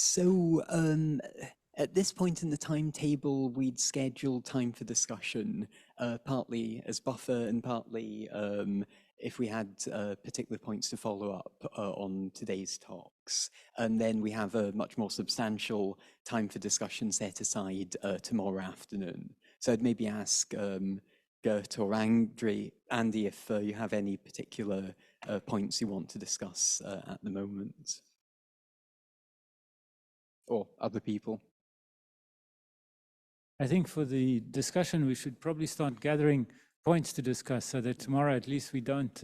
So at this point in the timetable, we'd scheduled time for discussion, partly as buffer and partly if we had particular points to follow up on today's talks. And then we have a much more substantial time for discussion set aside tomorrow afternoon. So I'd maybe ask Gert or Andy if you have any particular points you want to discuss at the moment. Or other people. I think for the discussion, we should probably start gathering points to discuss so that tomorrow at least we don't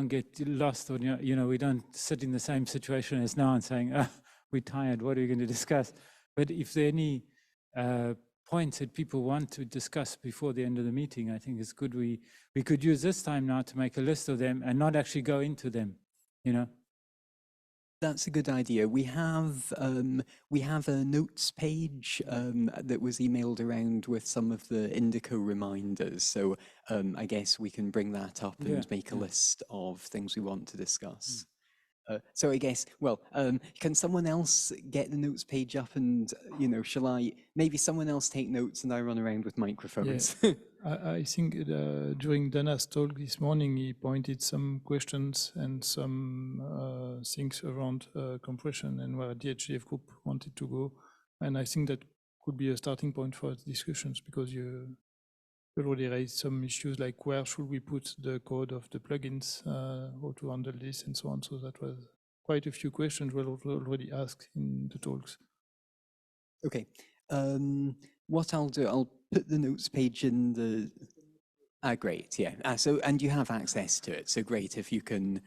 get lost, or we don't sit in the same situation as now and saying, we're tired, what are we going to discuss? But if there are any points that people want to discuss before the end of the meeting, I think it's good we could use this time now to make a list of them and not actually go into them, That's a good idea. We have a notes page that was emailed around with some of the Indico reminders. So I guess we can bring that up and make a list of things we want to discuss. So I guess, well, can someone else get the notes page up and, shall maybe someone else take notes and I run around with microphones? Yeah. I think during Dana's talk this morning, he pointed some questions and some things around compression and where the HDF group wanted to go. And I think that could be a starting point for discussions, because you already raised some issues like where should we put the code of the plugins, how to handle this and so on. So that was quite a few questions were already asked in the talks. Okay. What I'll do, I'll put the notes page in the... great, yeah. And you have access to it, so great. If you can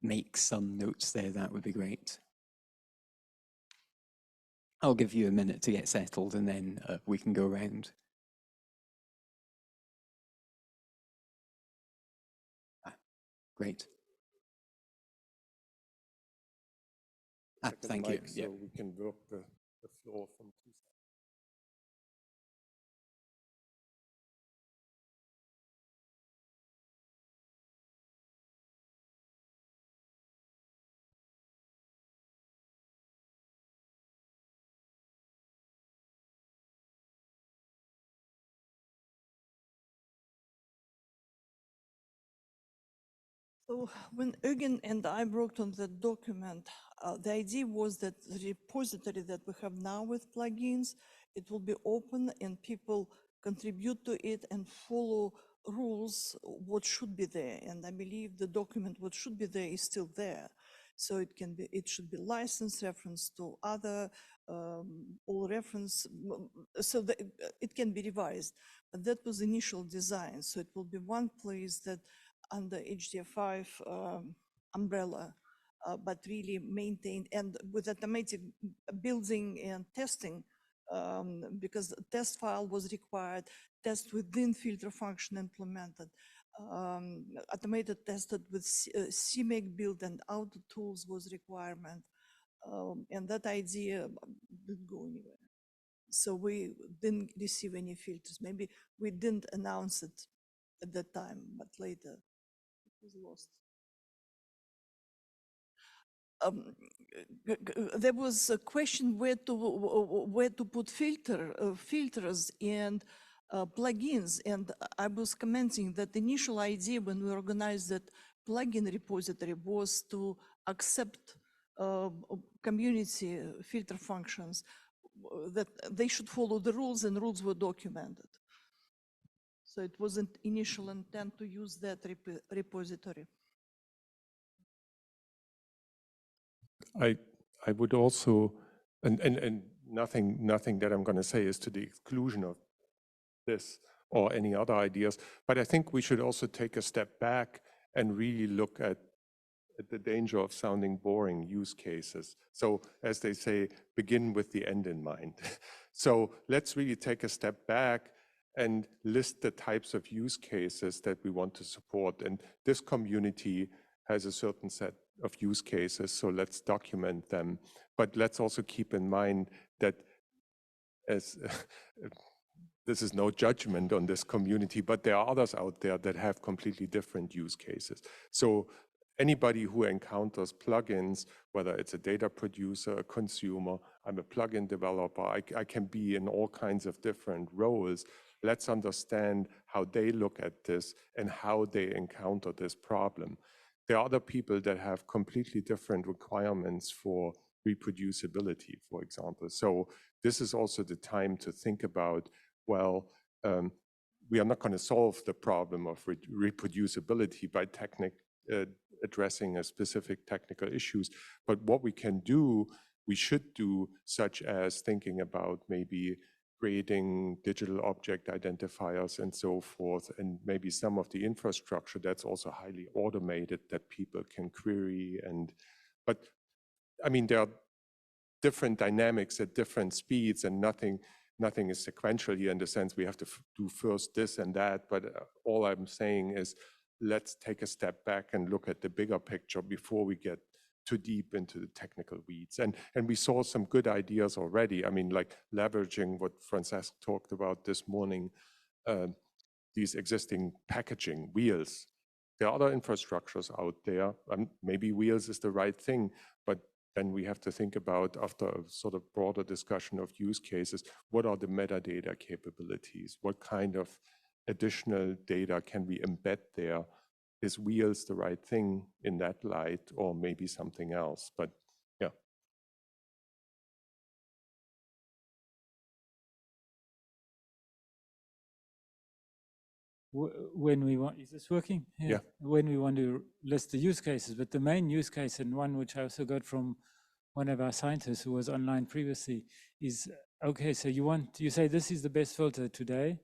make some notes there, that would be great. I'll give you a minute to get settled and then we can go around. Great. Thank you. So we can work the floor from two sides. So when Eugen and I worked on the document, the idea was that the repository that we have now with plugins, it will be open and people contribute to it and follow rules, what should be there. And I believe the document, what should be there is still there. So it should be licensed, reference to other, all reference, so that it can be revised. But that was initial design. So it will be one place that under HDF5 umbrella, but really maintained and with automatic building and testing, because the test file was required, test within filter function implemented, automated tested with CMake build and auto tools was requirement. And that idea didn't go anywhere. So we didn't receive any filters. Maybe we didn't announce it at that time, but later it was lost. There was a question where to put filters and plugins, and I was commenting that the initial idea when we organized that plugin repository was to accept community filter functions, that they should follow the rules and rules were documented. So it wasn't initial intent to use that repository. I would also, and nothing that I'm going to say is to the exclusion of this or any other ideas, but I think we should also take a step back and really look at the danger of sounding boring use cases. So as they say, begin with the end in mind. So let's really take a step back and list the types of use cases that we want to support. And this community has a certain set of use cases, so let's document them. But let's also keep in mind that as this is no judgment on this community, but there are others out there that have completely different use cases. So anybody who encounters plugins, whether it's a data producer, a consumer, I'm a plugin developer, I can be in all kinds of different roles. Let's understand how they look at this and how they encounter this problem. There are other people that have completely different requirements for reproducibility, for example. So this is also the time to think about, well, we are not going to solve the problem of reproducibility by addressing a specific technical issues, but what we can do, we should do, such as thinking about maybe creating digital object identifiers and so forth, and maybe some of the infrastructure that's also highly automated that people can query. But I mean, there are different dynamics at different speeds, and nothing is sequential here in the sense we have to do first this and that. But all I'm saying is, let's take a step back and look at the bigger picture before we get too deep into the technical weeds. And we saw some good ideas already. I mean, like leveraging what Francesc talked about this morning, these existing packaging, wheels. There are other infrastructures out there. Maybe wheels is the right thing, but then we have to think about, after a sort of broader discussion of use cases, what are the metadata capabilities? What kind of additional data can we embed there? Is wheels the right thing in that light, or maybe something else? But yeah. When we want, is this working? Yeah. When we want to list the use cases, but the main use case, and one which I also got from one of our scientists who was online previously, is, okay, so you say this is the best filter today.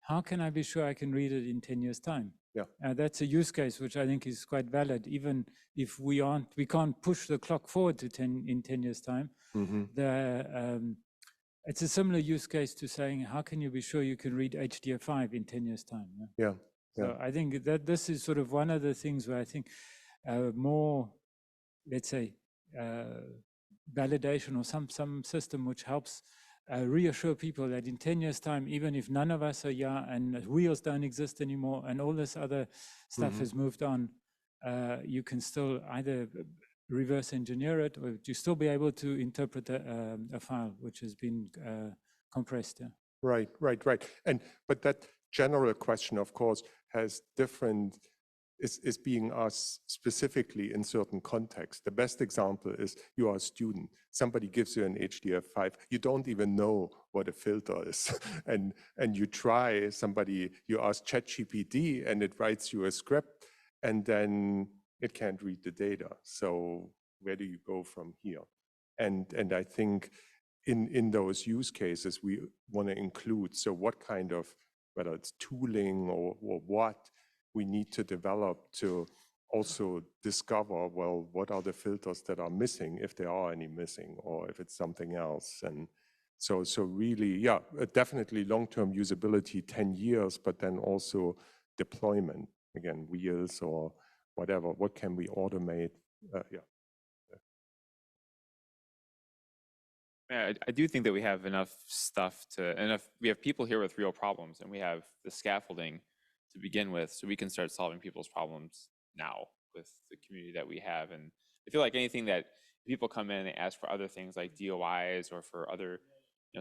How can I be sure I can read it in 10 years' time? Yeah. That's a use case which I think is quite valid, even if we can't push the clock forward to 10 years' time. Mm-hmm. It's a similar use case to saying, how can you be sure you can read HDF5 in 10 years' time? Yeah. So I think that this is sort of one of the things where I think more, let's say, validation or some system which helps reassure people that in 10 years' time, even if none of us are here and wheels don't exist anymore and all this other stuff has moved on, you can still either reverse engineer it, or you still be able to interpret a file which has been compressed. Yeah. Right. But that general question, of course, has different, is being asked specifically in certain contexts. The best example is you are a student. Somebody gives you an HDF5. You don't even know what a filter is. and you try, you ask ChatGPT and it writes you a script, and then it can't read the data. So where do you go from here? And I think in those use cases, we want to include, so what kind of, whether it's tooling or what, we need to develop to also discover, well, what are the filters that are missing, if there are any missing, or if it's something else. And so really, yeah, definitely long-term usability, 10 years, but then also deployment, again, wheels or whatever, what can we automate? Yeah. Yeah, I do think that we have enough stuff we have people here with real problems, and we have the scaffolding to begin with, so we can start solving people's problems now with the community that we have. And I feel like anything that people come in and ask for other things like DOIs or for other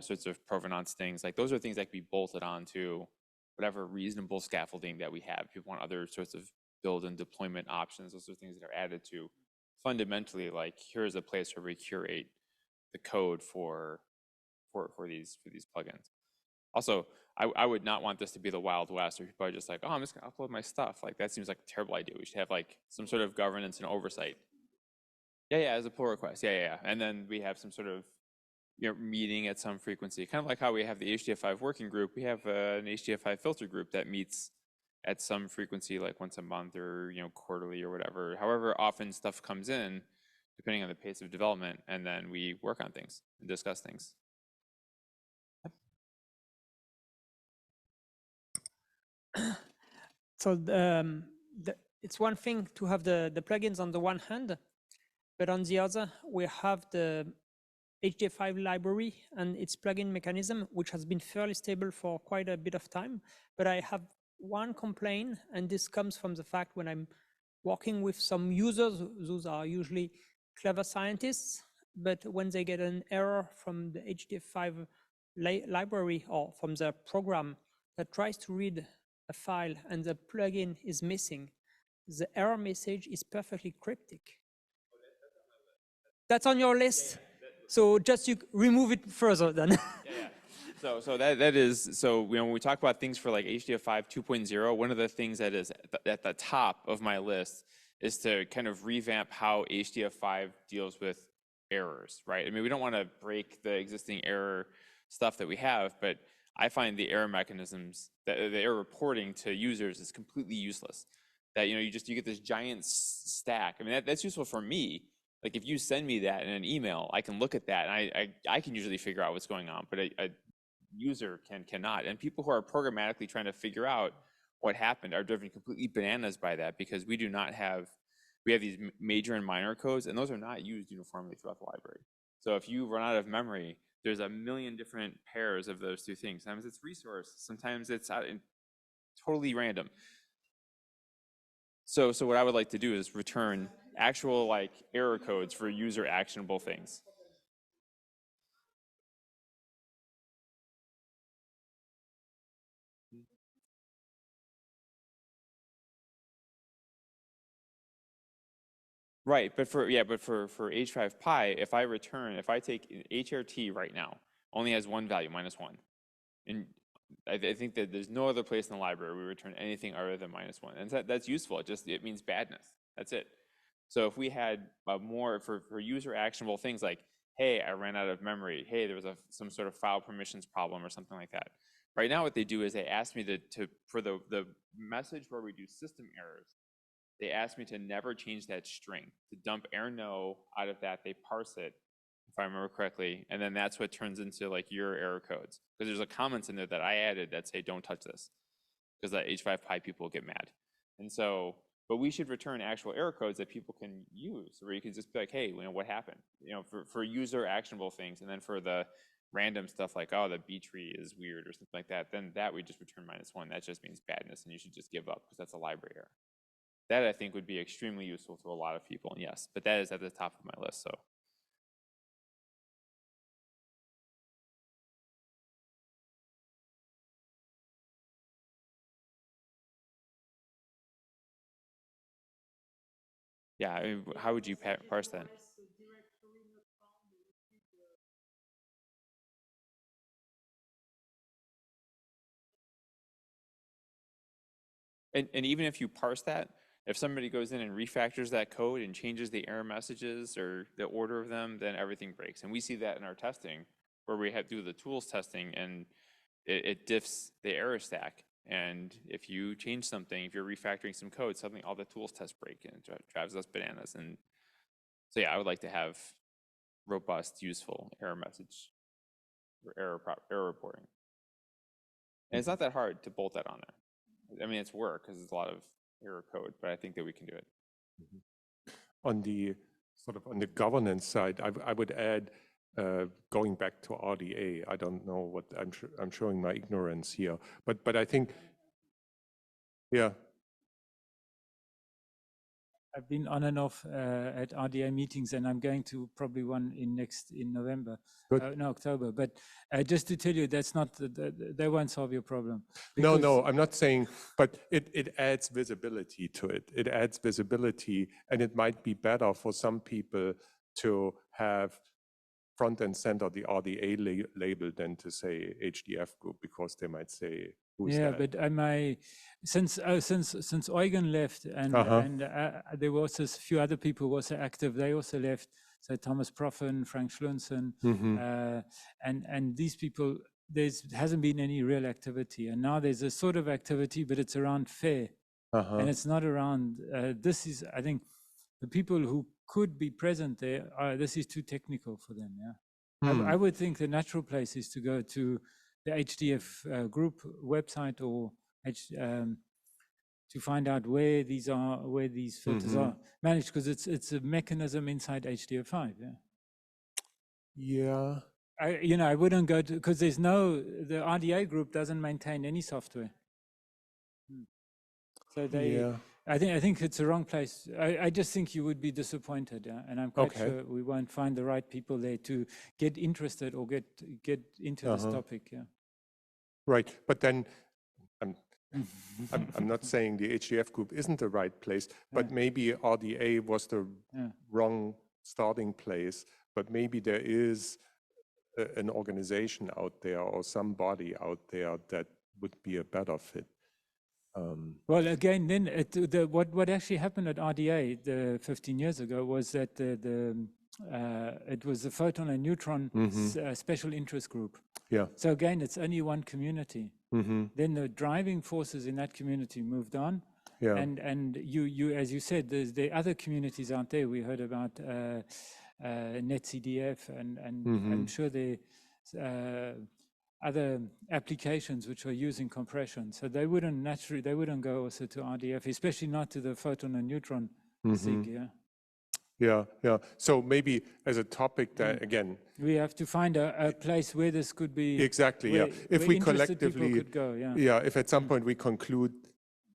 sorts of provenance things, like those are things that can be bolted onto whatever reasonable scaffolding that we have. People want other sorts of build and deployment options. Those are things that are added to fundamentally, like, here's a place where we curate the code for these plugins. Also, I would not want this to be the Wild West where people are just like, oh, I'm just gonna upload my stuff. Like, that seems like a terrible idea. We should have like some sort of governance and oversight. Yeah, as a pull request. Yeah. And then we have some sort of meeting at some frequency. Kind of like how we have the HDF5 working group. We have an HDF5 filter group that meets at some frequency, like once a month or quarterly or whatever. However often stuff comes in, depending on the pace of development, and then we work on things and discuss things. So it's one thing to have the plugins on the one hand, but on the other, we have the HDF5 library and its plugin mechanism, which has been fairly stable for quite a bit of time. But I have one complaint, and this comes from the fact when I'm working with some users. Those are usually clever scientists, but when they get an error from the HDF5 library or from the program that tries to read a file and the plugin is missing, the error message is perfectly cryptic. That's on your list. So just you remove it further then. Yeah. So that is, so when we talk about things for like HDF5 2.0, one of the things that is at the top of my list is to kind of revamp how HDF5 deals with errors, right? I mean, we don't want to break the existing error stuff that we have, but I find the error mechanisms, the error reporting to users is completely useless. That, you get this giant stack. I mean, that's useful for me. Like if you send me that in an email, I can look at that and I can usually figure out what's going on, but a user cannot. And people who are programmatically trying to figure out what happened are driven completely bananas by that, because we have these major and minor codes, and those are not used uniformly throughout the library. So if you run out of memory, there's a million different pairs of those two things. Sometimes it's resource, sometimes it's totally random. So what I would like to do is return actual like error codes for user actionable things. Right, but for H5Pi, if I take HRT right now, only has one value, -1. And I think that there's no other place in the library we return anything other than -1. And that's useful. It means badness. That's it. So if we had more for user actionable things like, hey, I ran out of memory. Hey, there was some sort of file permissions problem or something like that. Right now what they do is they ask me for the message where we do system errors, they asked me to never change that string, to dump error no out of that. They parse it, if I remember correctly, and then that's what turns into like your error codes. Because there's a comments in there that I added that say don't touch this, because the H5Pi people get mad. And so, but we should return actual error codes that people can use, where you can just be like, hey, what happened? For user actionable things, and then for the random stuff like, oh, the B tree is weird or something like that, then that we just return -1. That just means badness, and you should just give up because that's a library error. That I think would be extremely useful to a lot of people, and yes, but that is at the top of my list. So. Yeah, I mean, how would you parse that? And even if you parse that, if somebody goes in and refactors that code and changes the error messages or the order of them, then everything breaks. And we see that in our testing, where we do the tools testing, and it diffs the error stack. And if you change something, if you're refactoring some code, suddenly all the tools tests break, and it drives us bananas. And so yeah, I would like to have robust, useful error message or error reporting. And it's not that hard to bolt that on there. I mean, it's work because it's a lot of error code, but I think that we can do it. On the governance side, I would add, going back to RDA. I don't know what I'm showing my ignorance here, but I think, yeah. I've been on and off at RDA meetings, and I'm going to probably one in November, no, October. But just to tell you, that's not they won't solve your problem. No, I'm not saying, but it adds visibility to it. It adds visibility, and it might be better for some people to have front and center the RDA label than to say HDF group, because they might say, who's that? But since Eugen left, and there was a few other people who were also active, they also left. So Thomas Proffen, Frank Schlunsen, and these people, hasn't been any real activity, and now there's a sort of activity, but it's around FAIR, and it's not around. This is, I think, the people who could be present there. This is too technical for them. Yeah, I would think the natural place is to go to the HDF group website, or to find out where these filters are managed, because it's a mechanism inside HDF5. Yeah. I wouldn't go to, because the RDA group doesn't maintain any software. So I think it's the wrong place. I just think you would be disappointed, yeah? And I'm quite Okay. sure we won't find the right people there to get interested or get into this topic. Yeah. Right, but then I'm not saying the HDF group isn't the right place, but maybe RDA was the wrong starting place. But maybe there is an organization out there or somebody out there that would be a better fit. Well, again, then what actually happened at RDA 15 years ago was that it was the photon and neutron special interest group. Yeah. So again, it's only one community. Then the driving forces in that community moved on. Yeah. And you as you said, there's the other communities out there. We heard about NetCDF, and I'm sure there other applications which are using compression. So they wouldn't go also to RDF, especially not to the photon and neutron SIG. Yeah. Yeah, yeah. So maybe as a topic that again, we have to find a place where this could be exactly. Where, Yeah, if where we interested people collectively, could go, if at some point we conclude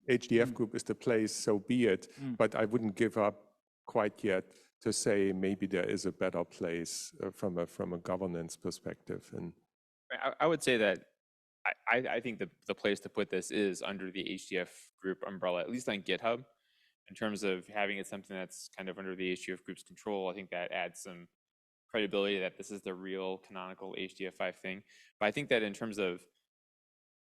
HDF group is the place, so be it. But I wouldn't give up quite yet to say maybe there is a better place from a governance perspective. And I would say that I think the place to put this is under the HDF group umbrella, at least on GitHub. In terms of having it something that's kind of under the HDF group's control, I think that adds some credibility that this is the real canonical HDF5 thing. But I think that in terms of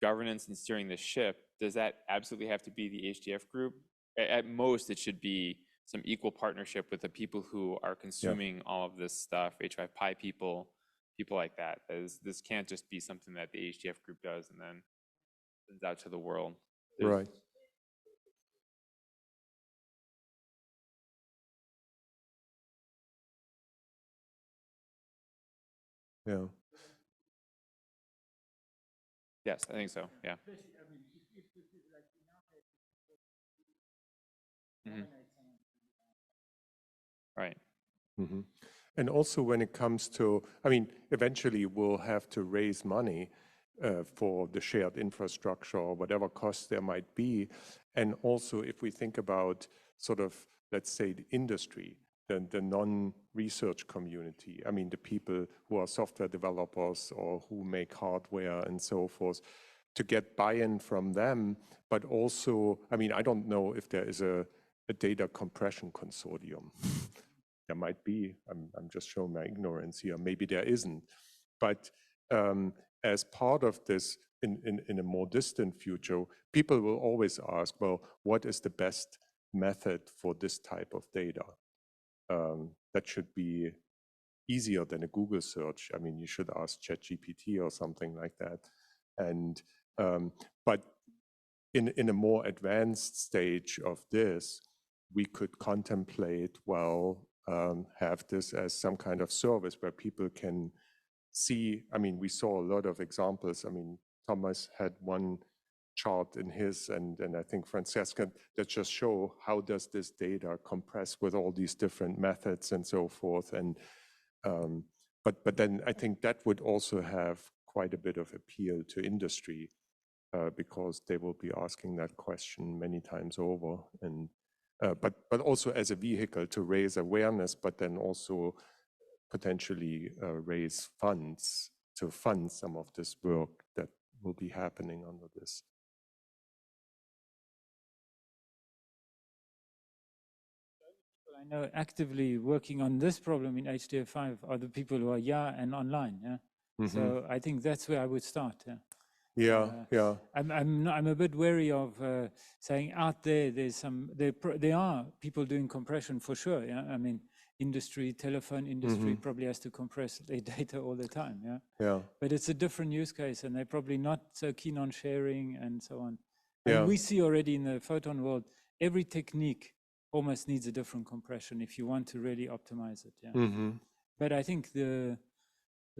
governance and steering the ship, does that absolutely have to be the HDF group? At most, it should be some equal partnership with the people who are consuming all of this stuff, H5Pi people like that. This can't just be something that the HDF group does and then sends out to the world. right. Yeah. Yes, I think so. Yeah. Right. And also when it comes to, I mean, eventually we'll have to raise money for the shared infrastructure or whatever costs there might be. And also if we think about sort of, let's say, the industry, the non-research community, I mean, the people who are software developers or who make hardware and so forth, to get buy-in from them, but also, I mean, I don't know if there is a data compression consortium. There might be, I'm just showing my ignorance here, maybe there isn't. But as part of this, in a more distant future, people will always ask, well, what is the best method for this type of data? That should be easier than a Google search. I mean, you should ask ChatGPT or something like that. And but in a more advanced stage of this, we could contemplate, well, have this as some kind of service where people can see. I mean, we saw a lot of examples. I mean, Thomas had one chart in his, and I think Francesca, that just show how does this data compress with all these different methods and so forth. And but then I think that would also have quite a bit of appeal to industry because they will be asking that question many times over. And but also as a vehicle to raise awareness, but then also potentially raise funds to fund some of this work that will be happening under this. I know actively working on this problem in HDF5 are the people who are and online. Yeah. So I think that's where I would start. Yeah. I'm a bit wary of saying out there. There are people doing compression for sure. Yeah. I mean, telephone industry probably has to compress their data all the time. Yeah. Yeah. But it's a different use case, and they're probably not so keen on sharing and so on. Yeah. And we see already in the photon world, every technique almost needs a different compression if you want to really optimize it. Yeah. But I think the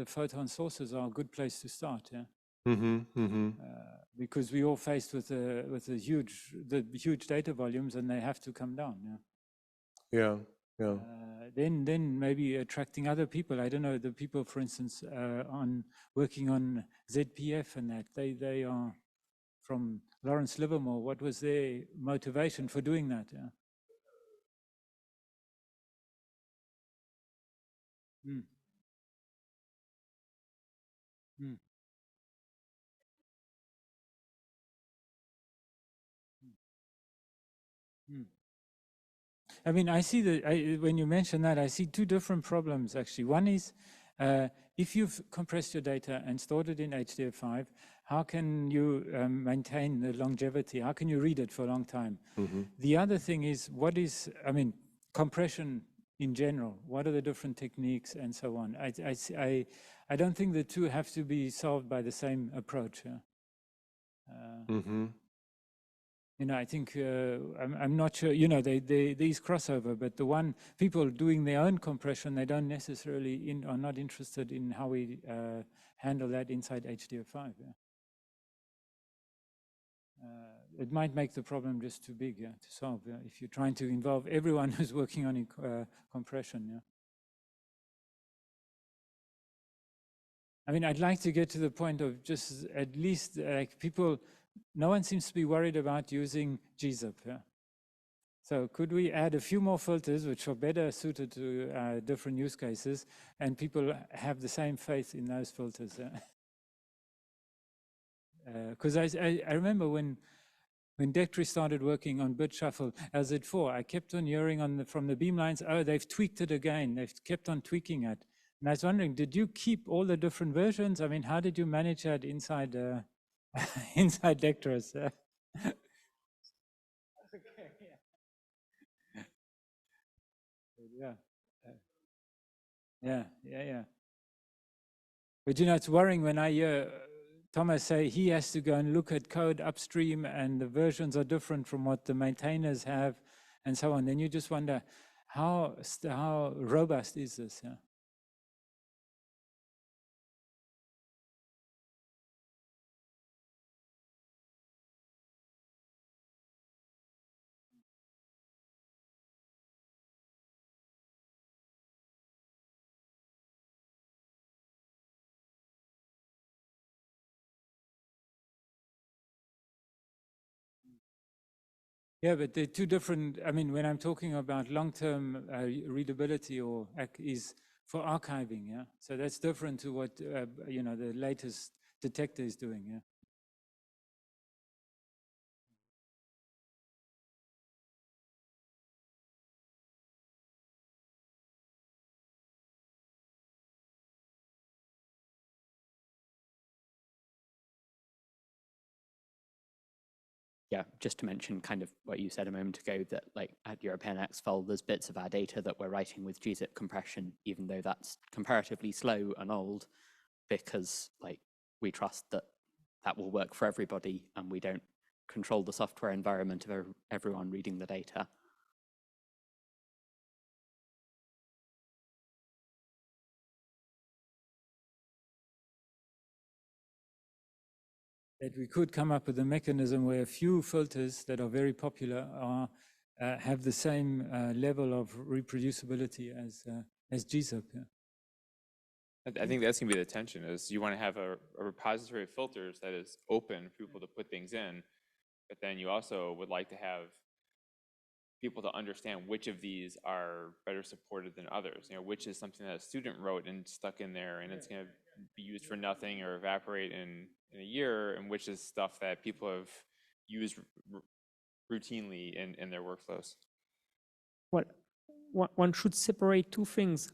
photon sources are a good place to start. Yeah. Because we all faced with the huge data volumes, and they have to come down. Yeah. Yeah. Then maybe attracting other people. I don't know, the people, for instance, working on ZPF and that they are from Lawrence Livermore, what was their motivation for doing that? Yeah. Mm. Mm. Mm. I mean, I see when you mention that, I see two different problems actually. One is if you've compressed your data and stored it in HDF5, how can you maintain the longevity? How can you read it for a long time? The other thing is, I mean, compression in general, what are the different techniques and so on? I don't think the two have to be solved by the same approach. Yeah? You know, I think I'm not sure. You know, these crossover, but the one people doing their own compression, they don't necessarily are not interested in how we handle that inside HDF5. Yeah. It might make the problem just too big, yeah, to solve. Yeah, if you're trying to involve everyone who's working on compression. Yeah. I mean, I'd like to get to the point of just at least like people. No one seems to be worried about using gzip. Yeah. So could we add a few more filters which are better suited to different use cases, and people have the same faith in those filters? Because I remember when Dectri started working on bit shuffle LZ4, I kept on hearing from the beamlines, oh, they've tweaked it again. They've kept on tweaking it. And I was wondering, did you keep all the different versions? I mean, how did you manage that inside inside Dectris? Yeah. Yeah. But you know, it's worrying when I hear Thomas say he has to go and look at code upstream and the versions are different from what the maintainers have and so on. Then you just wonder, how robust is this? Yeah. Yeah, but they're two different. I mean, when I'm talking about long-term readability or is for archiving, yeah. So that's different to what you know, the latest detector is doing, yeah. Yeah, just to mention kind of what you said a moment ago, that like at European Exfil, there's bits of our data that we're writing with gzip compression, even though that's comparatively slow and old, because like we trust that that will work for everybody and we don't control the software environment of everyone reading the data. That we could come up with a mechanism where a few filters that are very popular are have the same level of reproducibility as gzip. Yeah. I think that's gonna be the tension, is you want to have a repository of filters that is open for people to put things in, but then you also would like to have people to understand which of these are better supported than others. You know, which is something that a student wrote and stuck in there and it's gonna be used for nothing or evaporate in a year, and which is stuff that people have used routinely in their workflows. Well, one should separate two things.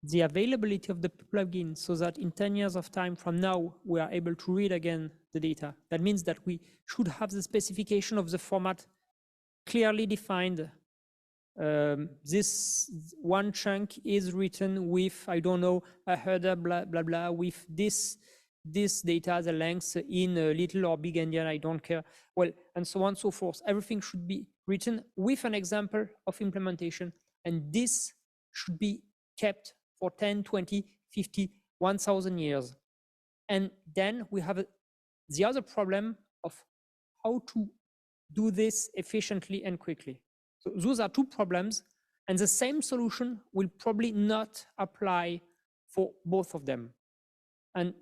The availability of the plugin, so that in 10 years of time from now, we are able to read again the data. That means that we should have the specification of the format clearly defined. This one chunk is written with, I don't know, a header, blah, blah, blah, with this data, the length in little or big endian, I don't care. Well, and so on and so forth. Everything should be written with an example of implementation. And this should be kept for 10, 20, 50, 1,000 years. And then we have the other problem of how to do this efficiently and quickly. So those are two problems, and the same solution will probably not apply for both of them. And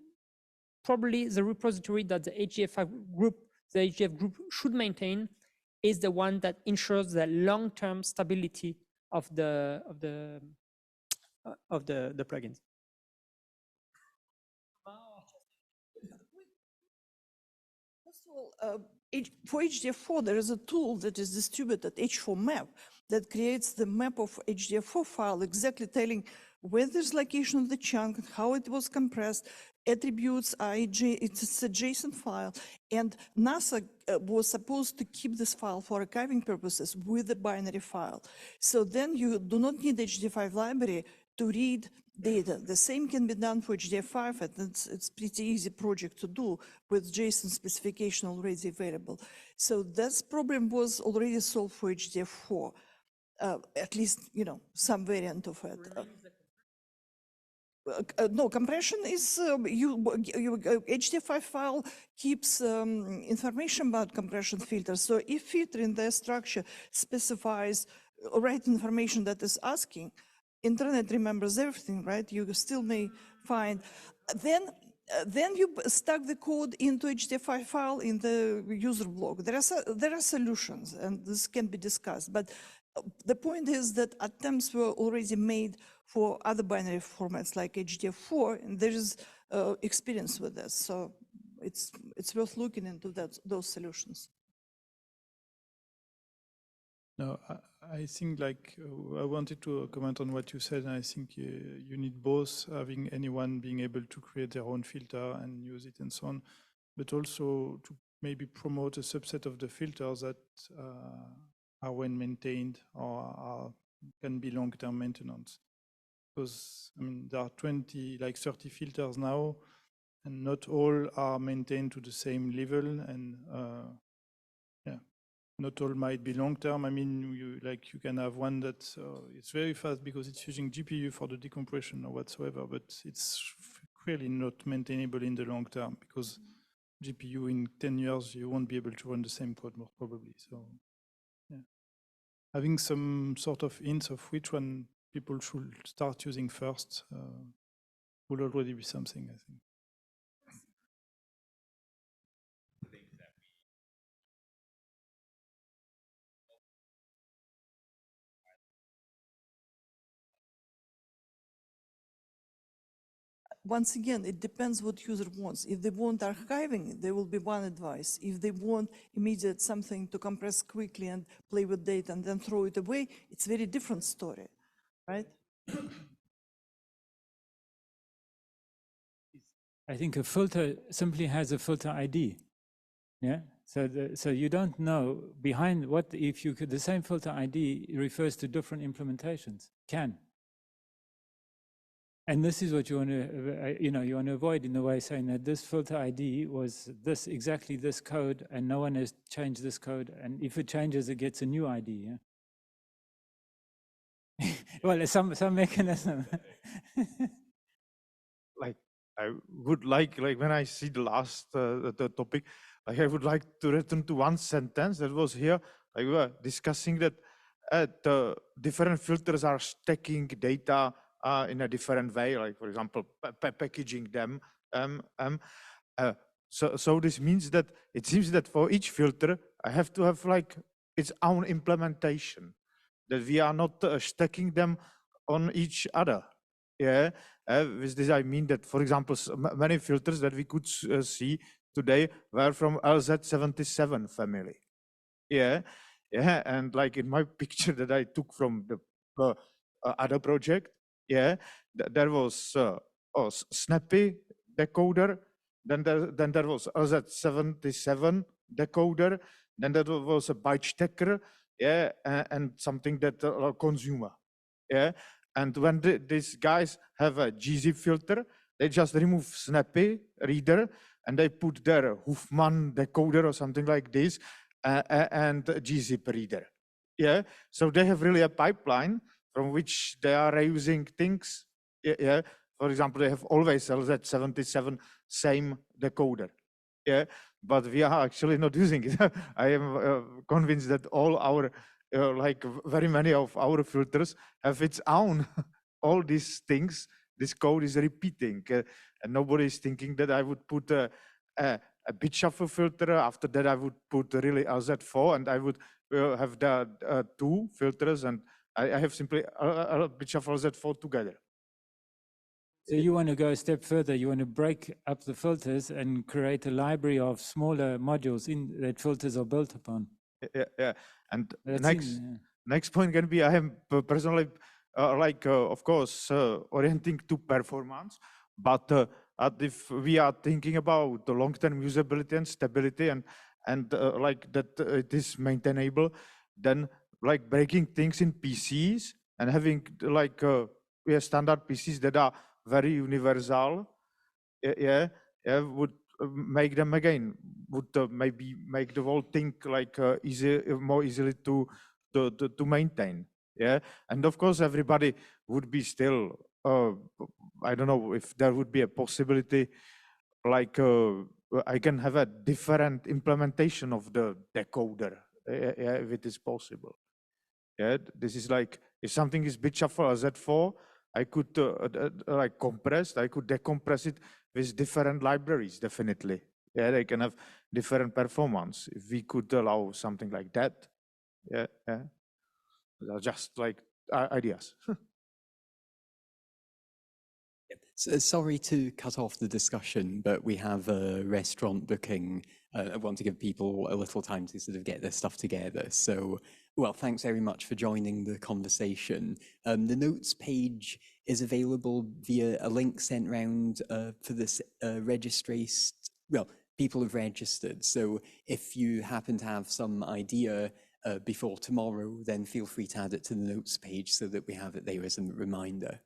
probably the repository that the HDF group the HDF group should maintain is the one that ensures the long-term stability of the plugins. First of all, for HDF4, there is a tool that is distributed, H4 map, that creates the map of HDF4 file, exactly telling where there's location of the chunk, how it was compressed, attributes, it's a JSON file. And NASA was supposed to keep this file for archiving purposes with the binary file. So then you do not need HDF5 library to read data. The same can be done for HDF5, and it's pretty easy project to do with JSON specification already available. So this problem was already solved for HDF4, at least, you know, some variant of it. No, compression is, HDF5 file keeps information about compression filters. So if filter in the structure specifies right information that is asking, internet remembers everything, right? You still may find, then you stuck the code into HDF5 file in the user block. There are solutions, and this can be discussed. But the point is that attempts were already made for other binary formats like HDF4, and there is experience with this. So it's worth looking into those solutions. No, I think like I wanted to comment on what you said, and I think you need both having anyone being able to create their own filter and use it and so on, but also to maybe promote a subset of the filters that are well maintained or can be long-term maintenance. Because I mean, there are 20, like 30 filters now, and not all are maintained to the same level, and yeah, not all might be long-term. I mean, you can have one that it's very fast because it's using GPU for the decompression or whatsoever, but it's really not maintainable in the long term because GPU in 10 years, you won't be able to run the same code most probably. So yeah, having some sort of hints of which one people should start using first will already be something, I think. Once again, it depends what user wants. If they want archiving, there will be one advice. If they want immediate something to compress quickly and play with data and then throw it away, it's a very different story, right? I think a filter simply has a filter ID. Yeah. So you don't know behind what, if you could, the same filter ID refers to different implementations. Can. And this is what you want to, you want to avoid in a way, saying that this filter ID was this, exactly this code, and no one has changed this code. And if it changes, it gets a new ID. Yeah? Well, some mechanism. Like I would like when I see the last the topic, like I would like to return to one sentence that was here. Like we were discussing that the different filters are stacking data in a different way, like for example, packaging them. So this means that it seems that for each filter, I have to have like its own implementation, that we are not stacking them on each other. Yeah, with this I mean that, for example, many filters that we could see today were from LZ77 family. Yeah, and like in my picture that I took from the other project, yeah, there was Snappy decoder, then there was LZ77 decoder, then there was a byte stacker, yeah, and something that consumer, yeah. And when these guys have a gzip filter, they just remove Snappy reader and they put their Hoofman decoder or something like this and gzip reader. Yeah, so they have really a pipeline from which they are reusing things. Yeah, for example, they have always LZ77 same decoder. Yeah, but we are actually not using it. I am convinced that all our like very many of our filters have its own all these things. This code is repeating, and nobody is thinking that I would put a a bit shuffle filter. After that, I would put really LZ4, and I would have the 2 filters, and I have simply a bit shuffle LZ4 together. So you want to go a step further. You want to break up the filters and create a library of smaller modules in that filters are built upon. Yeah. And That's next point can be, I am personally of course orienting to performance, but if we are thinking about the long-term usability and stability and like that it is maintainable, then like breaking things in PCs and having like we have standard PCs that are very universal, would make them again, would maybe make the whole thing like more easily to maintain. Yeah, and of course everybody would be still. I don't know if there would be a possibility, like I can have a different implementation of the decoder, if it is possible. Yeah, this is like if something is bit shuffle Z4, I could like compress. I could decompress it with different libraries. Definitely, yeah, they can have different performance if we could allow something like that. Yeah. Just like ideas. So, sorry to cut off the discussion, but we have a restaurant booking. I want to give people a little time to sort of get their stuff together. So, well, thanks very much for joining the conversation. The notes page is available via a link sent round for this registration. Well, people have registered. So if you happen to have some idea before tomorrow, then feel free to add it to the notes page so that we have it there as a reminder.